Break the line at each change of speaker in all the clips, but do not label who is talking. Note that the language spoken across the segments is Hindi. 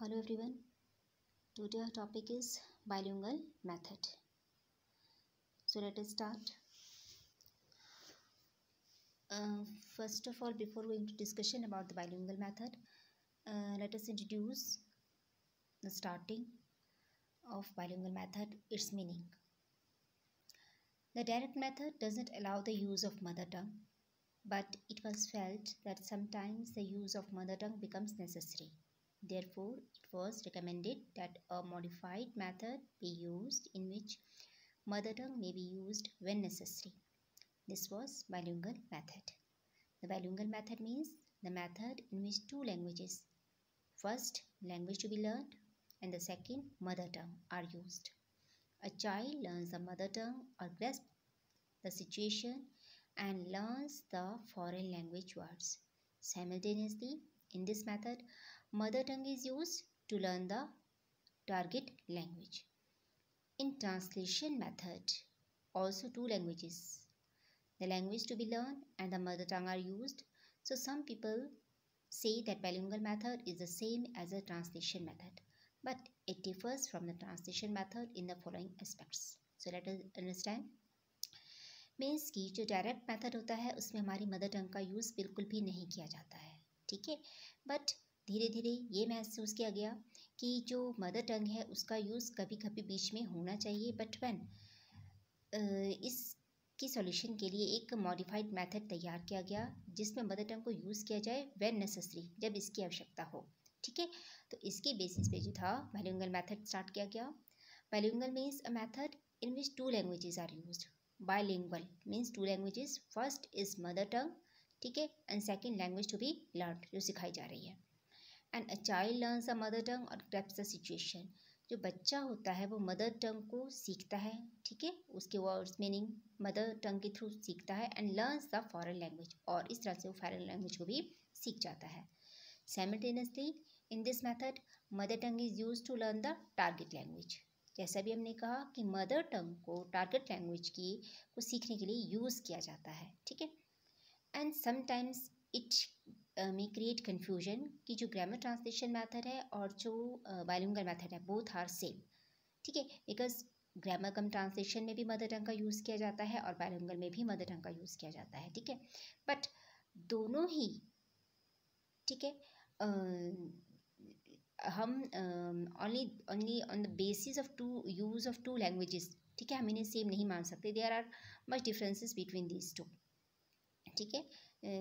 Hello everyone. Today our topic is bilingual method. So let us start. First of all, before going to discussion about the bilingual method, let us introduce the starting of bilingual method, its meaning. The direct method doesn't allow the use of mother tongue, but it was felt that sometimes the use of mother tongue becomes necessary. Therefore, it was recommended that a modified method be used in which mother tongue may be used when necessary. This was bilingual method. The bilingual method means the method in which two languages, first language to be learned and the second mother tongue, are used. A child learns the mother tongue or grasps the situation and learns the foreign language words. Simultaneously, in this method, mother tongue is used to learn the target language. In translation method, also two languages, the language to be learned and the mother tongue, are used. So some people say that bilingual method is the same as a translation method, but it differs from the translation method in the following aspects. So let us understand. Means की जो डायरेक्ट मेथड होता है उसमें हमारी मदर टंग का यूज़ बिल्कुल भी नहीं किया जाता है, ठीक है। बट धीरे धीरे ये महसूस किया गया कि जो मदर टंग है उसका यूज़ कभी कभी बीच में होना चाहिए, बट व्हेन इसकी सॉल्यूशन के लिए एक मॉडिफाइड मेथड तैयार किया गया जिसमें मदर टंग को यूज़ किया जाए व्हेन नेसेसरी, जब इसकी आवश्यकता हो, ठीक है। तो इसके बेसिस पे जो था बाइलिंगुअल मेथड स्टार्ट किया गया। Bilingual means a method in which two languages are used. Bilingual means two languages. First is mother tongue, ठीक है, and second language to be learned, जो सिखाई जा रही है. And a child learns a mother tongue or grasps the situation. जो बच्चा होता है वो मदर टंग को सीखता है, ठीक है, उसके वर्ड्स मीनिंग मदर टंग के थ्रू सीखता है and learns the foreign language, और इस तरह से वो फॉरेन लैंग्वेज को भी सीख जाता है. Simultaneously in this method mother tongue is used to learn the target language. जैसा भी हमने कहा कि मदर टंग को टारगेट लैंग्वेज को सीखने के लिए यूज़ किया जाता है, ठीक है. And sometimes it may create confusion कि जो ग्रामर ट्रांसलेशन मेथड है और जो बाइलिंगुअल मेथड है बोथ आर सेम, ठीक है, बिकॉज ग्रामर कम ट्रांसलेशन में भी मदर टंग का यूज़ किया जाता है और बाइलिंगुअल में भी मदर टंग का यूज़ किया जाता है, ठीक है. बट दोनों ही, ठीक है, हम only on the basis of to use of two languages, ठीक है, हम इन्हें सेम नहीं मान सकते. There are much differences between these two, ठीक है,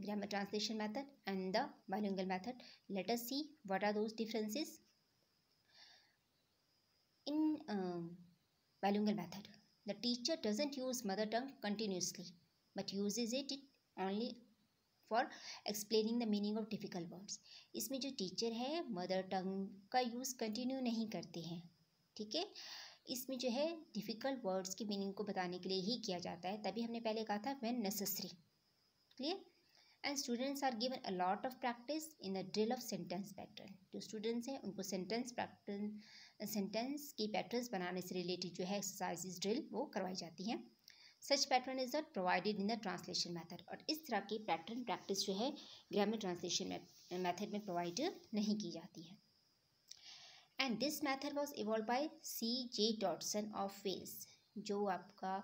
grammar translation method and the bilingual method. Let us see what are those differences. In bilingual method the teacher doesn't use mother tongue continuously but uses it only for explaining the meaning of difficult words. इसमें जो टीचर है मदर टंग का यूज़ कंटिन्यू नहीं करते हैं, ठीक है, इसमें जो है डिफ़िकल्ट वर्ड्स की मीनिंग को बताने के लिए ही किया जाता है. तभी हमने पहले कहा था when necessary, clear. And students are given a lot of practice in the drill of sentence pattern. जो स्टूडेंट्स हैं उनको सेंटेंस की पैटर्न्स बनाने से रिलेटेड जो है एक्सरसाइजेज ड्रिल वो करवाई जाती हैं. Such pattern is not provided in the translation method. और इस तरह की पैटर्न प्रैक्टिस जो है ग्रामर ट्रांसलेशन मैथड में प्रोवाइड नहीं की जाती है. And this method was evolve by C.J. Dotson of Wales. जो आपका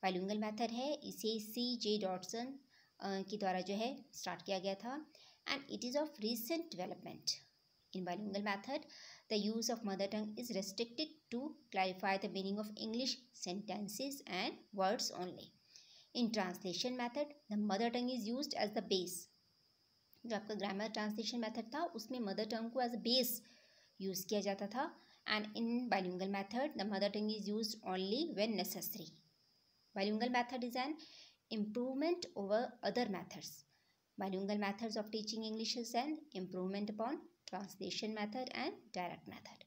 बाइलिंगुअल मैथड है इसे C.J. डॉटसन के द्वारा जो है स्टार्ट किया गया था. And it is of recent development. In bilingual method, the use of mother tongue is restricted to clarify the meaning of English sentences and words only. In translation method, the mother tongue is used as the base. जो आपका ग्रामर ट्रांसलेशन मेथड था उसमें मदर टंग को एज अ बेस यूज़ किया जाता था. And in bilingual method the mother tongue is used only when necessary. Bilingual method is an improvement over other methods. Bilingual methods of teaching English is an improvement upon translation method and direct method.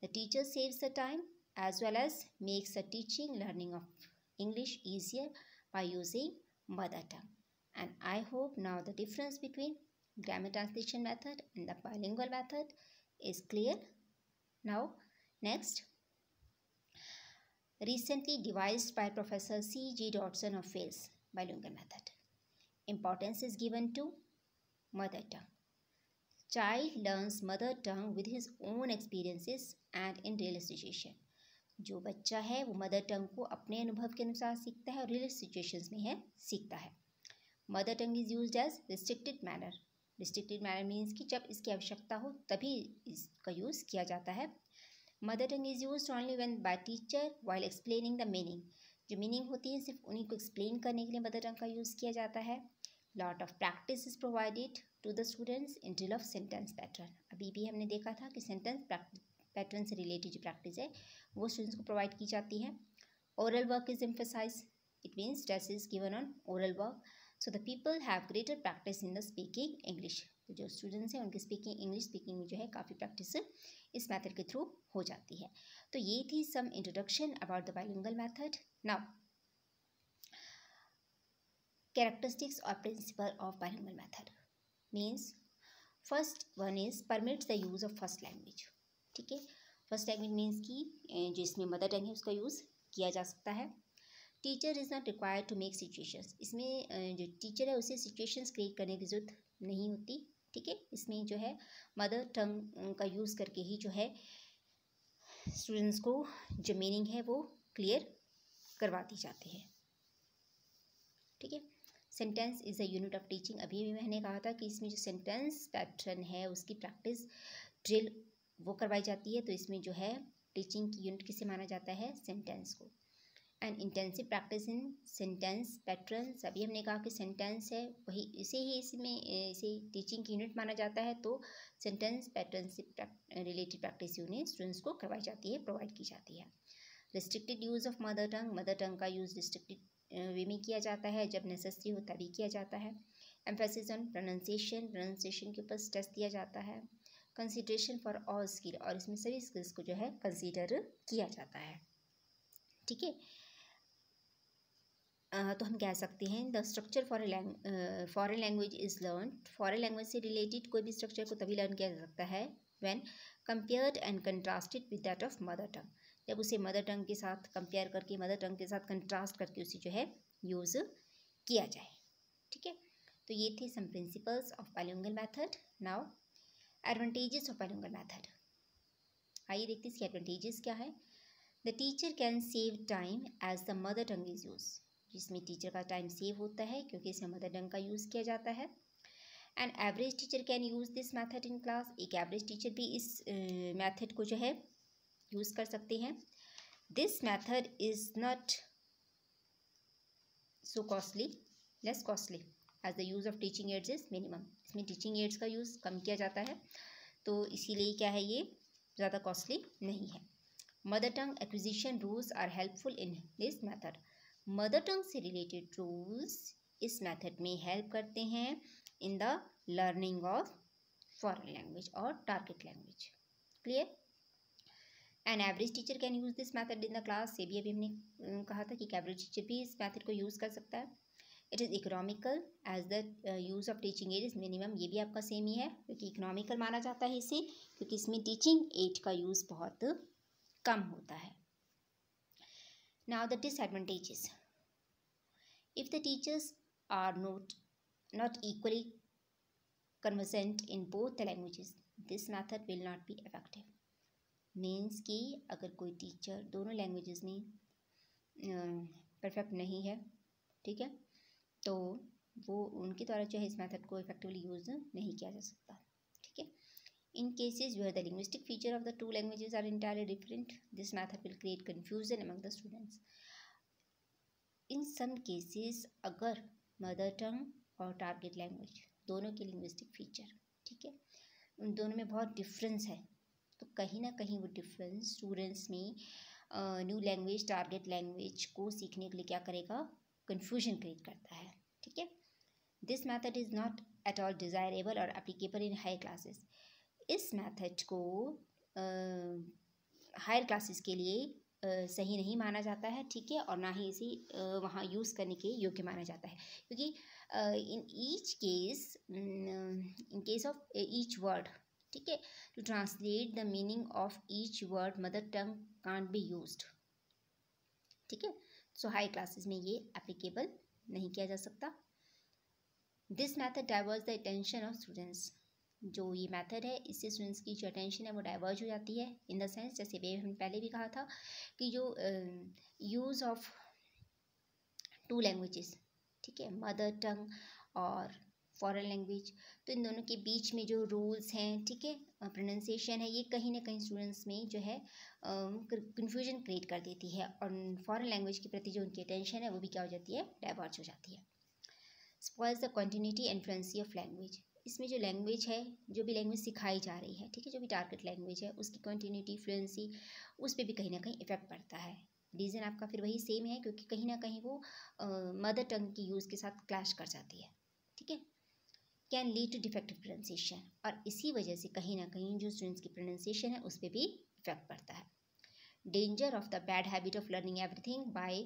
The teacher saves the time as well as makes the teaching learning of English easier by using mother tongue. And I hope now the difference between grammar translation method and the bilingual method is clear. Now next, recently devised by Professor C.J. Dodson of Wales, bilingual method. Importance is given to mother tongue. Child learns mother tongue with his own experiences and in real situation. जो बच्चा है वो मदर टंग को अपने अनुभव के अनुसार सीखता है और रियल सिचुएशंस में है सीखता है। Mother tongue is used as restricted manner. Restricted manner means कि जब इसकी आवश्यकता हो तभी इसका यूज़ किया जाता है। Mother tongue is used only when by teacher while explaining the meaning. जो मीनिंग होती है सिर्फ उन्हीं को एक्सप्लेन करने के लिए मदर टंग का यूज़ किया जाता है। Lot of practice is provided to the students in drill of sentence pattern. अभी भी हमने देखा था कि सेंटेंस पैटर्न से रिलेटेड जो प्रैक्टिस है वो स्टूडेंट्स को प्रोवाइड की जाती है। Oral work is emphasise, it means stress is given on oral work, so the people have greater practice in the speaking English. तो जो स्टूडेंट्स हैं उनकी इंग्लिश स्पीकिंग में जो है काफ़ी प्रैक्टिस इस मेथड के थ्रू हो जाती है। तो ये थी some introduction about the bilingual method. Now characteristics or principle of bilingual method means first one is permits the use of first language। ठीक है, फर्स्ट लैंग्वेज मीन्स कि जो इसमें मदर टंग है उसका यूज़ किया जा सकता है। Teacher is not required to make situations. इसमें जो टीचर है उसे सिचुएशंस क्रिएट करने की ज़रूरत नहीं होती। ठीक है, इसमें जो है मदर टंग का यूज़ करके ही जो है स्टूडेंट्स को जो मीनिंग है वो क्लियर करवा दी जाती है। ठीक है, sentence is a unit of teaching. अभी भी मैंने कहा था कि इसमें जो सेंटेंस पैटर्न है उसकी प्रैक्टिस ड्रिल वो करवाई जाती है। तो इसमें जो है टीचिंग की यूनिट किसे माना जाता है, सेंटेंस को। And intensive practice in sentence patterns, अभी हमने कहा कि सेंटेंस है वही इसे टीचिंग की यूनिट माना जाता है। तो सेंटेंस पैटर्न से रिलेटेड प्रैक्टिस यूनिट स्टूडेंट्स को करवाई जाती है, प्रोवाइड की जाती है। Restricted use of mother tongue का यूज़ रिस्ट्रिक्टेड वे में किया जाता है, जब नेसेसरी हो तभी किया जाता है। एम्फेसिस ऑन प्रोनाउंसिएशन के ऊपर स्ट्रेस दिया जाता है। कंसिडरेशन फॉर ऑल स्किल, और इसमें सभी स्किल्स को जो है कंसीडर किया जाता है। ठीक है, तो हम कह सकते हैं the structure foreign language is learn. Foreign language से रिलेटेड कोई भी स्ट्रक्चर को तभी लर्न किया जा सकता है when compared and contrasted with that of mother tongue. जब उसे मदर टंग के साथ कंपेयर करके, मदर टंग के साथ कंट्रास्ट करके उसे जो है यूज़ किया जाए। ठीक है, तो ये थे some principles of bilingual method. Now advantages of bilingual method. आइए देखते हैं इसके एडवांटेजेस क्या है। The teacher can save time as the mother tongue is use. जिसमें टीचर का टाइम सेव होता है क्योंकि इसमें मदर टंग का यूज़ किया जाता है। And average teacher can use this method in class. एक एवरेज टीचर भी इस मेथड को जो है यूज़ कर सकते हैं। This method is not so costly, less costly as the use of teaching aids is minimum. इसमें टीचिंग एड्स का यूज़ कम किया जाता है, तो इसीलिए क्या है, ये ज़्यादा कॉस्टली नहीं है। Mother tongue acquisition rules are helpful in this method. Mother tongue से रिलेटेड रूल्स इस मेथड में हेल्प करते हैं in the learning of foreign language और target language. Clear. An average teacher can use this method in the class. से भी अभी हमने कहा था कि एक एवरेज टीचर भी इस मेथड को यूज़ कर सकता है। It is economical as the use of teaching aid is minimum. ये भी आपका सेम ही है क्योंकि इकोनॉमिकल माना जाता है इसे, क्योंकि इसमें टीचिंग एड का यूज़ बहुत कम होता है। Now the disadvantages. If the teachers are not equally conversant in both the languages, this method will not be effective. Means कि अगर कोई टीचर दोनों लैंग्वेजेस में परफेक्ट नहीं है, ठीक है, तो वो उनके द्वारा जो है इस मेथड को इफेक्टिवली यूज़ नहीं किया जा सकता। ठीक है, in cases where the linguistic feature of the two languages are entirely different, this method will create confusion among the students. In some cases अगर मदर टंग और टारगेट लैंग्वेज दोनों के लिंग्विस्टिक फीचर, ठीक है, उन दोनों में बहुत डिफरेंस है, तो कहीं ना कहीं वो डिफरेंस स्टूडेंट्स में न्यू लैंग्वेज टारगेट लैंग्वेज को सीखने के लिए क्या करेगा, कन्फ्यूजन क्रिएट करता है। ठीक है, this method is not at all desirable और एप्लीकेबल इन हाई क्लासेस। इस मैथड को हायर क्लासेस के लिए सही नहीं माना जाता है। ठीक है, और ना ही इसे वहाँ यूज़ करने के योग्य माना जाता है, क्योंकि in each case, in case of each word, ठीक है, to translate the meaning of each word mother tongue can't be used. ठीक है, सो हाई क्लासेस में ये एप्लीकेबल नहीं किया जा सकता। This method diverse the attention of students. जो ये मेथड है, इससे स्टूडेंट्स की जो अटेंशन है वो डाइवर्ज हो जाती है, इन द सेंस जैसे हमने पहले भी कहा था कि जो यूज़ ऑफ टू लैंग्वेजेस, ठीक है, मदर टंग और फॉरेन लैंग्वेज, तो इन दोनों के बीच में जो रूल्स हैं, ठीक है, प्रोनाउंसिएशन है, ये कहीं ना कहीं स्टूडेंट्स में जो है कन्फ्यूजन क्रिएट कर देती है, और फॉरेन लैंग्वेज के प्रति जो उनकी अटेंशन है वो भी क्या हो जाती है, डाइवर्ज हो जाती है। Spoils the continuity and fluency of language, इसमें जो लैंग्वेज है, जो भी लैंग्वेज सिखाई जा रही है, ठीक है, जो भी टारगेट लैंग्वेज है, उसकी कंटिन्यूटी, फ्लुएंसी, उस पर भी कहीं ना कहीं इफेक्ट पड़ता है। रीज़न आपका फिर वही सेम है, क्योंकि कहीं ना कहीं वो मदर टंग की यूज़ के साथ क्लैश कर जाती है, ठीक है। Can lead to defective pronunciation, और इसी वजह से कहीं ना कहीं जो स्टूडेंट्स की प्रोनाउंसिएशन है उस पर भी इफेक्ट पड़ता है। Danger of the bad habit of learning everything by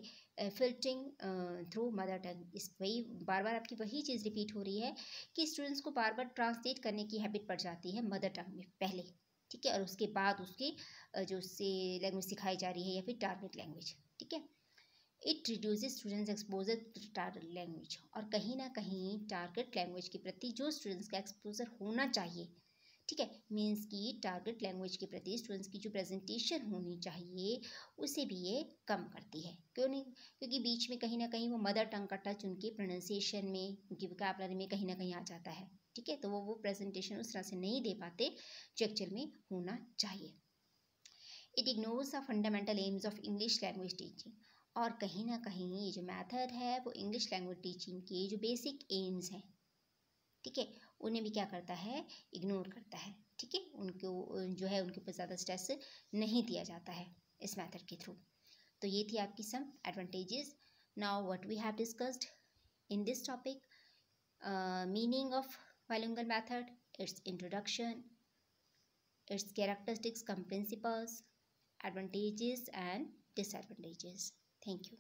filtering through mother tongue, इस वही बार बार आपकी वही चीज़ रिपीट हो रही है कि स्टूडेंट्स को बार बार ट्रांसलेट करने की हैबिट पड़ जाती है मदर टंग में पहले, ठीक है, और उसके बाद उसकी जो उससे लैंग्वेज सिखाई जा रही है या फिर टारगेट लैंग्वेज, ठीक है। It reduces students exposure to target language, और कहीं ना कहीं टारगेट लैंग्वेज के प्रति जो स्टूडेंट्स का एक्सपोजर होना चाहिए, ठीक है, मीन्स कि टारगेट लैंग्वेज के प्रति स्टूडेंट्स की जो प्रेजेंटेशन होनी चाहिए उसे भी ये कम करती है। क्यों नहीं, क्योंकि बीच में कहीं ना कहीं वो मदर टंग का टच उनके प्रोनाउंसिएशन में, उनकी वोकैबुलरी में कहीं ना कहीं आ जाता है, ठीक है, तो वो प्रेजेंटेशन उस तरह से नहीं दे पाते जो एक्चुअल में होना चाहिए। It ignores the fundamental AIIMS of English language teaching, और कहीं ना कहीं ये जो मेथड है वो इंग्लिश लैंग्वेज टीचिंग के जो बेसिक एम्स हैं, ठीक है, उन्हें भी क्या करता है, इग्नोर करता है, ठीक है, उनको जो है उनके ऊपर ज़्यादा स्ट्रेस नहीं दिया जाता है इस मेथड के थ्रू। तो ये थी आपकी some advantages. Now what we have discussed in this topic, meaning of bilingual method, its introduction, its characteristics, some principles, advantages and disadvantages. Thank you.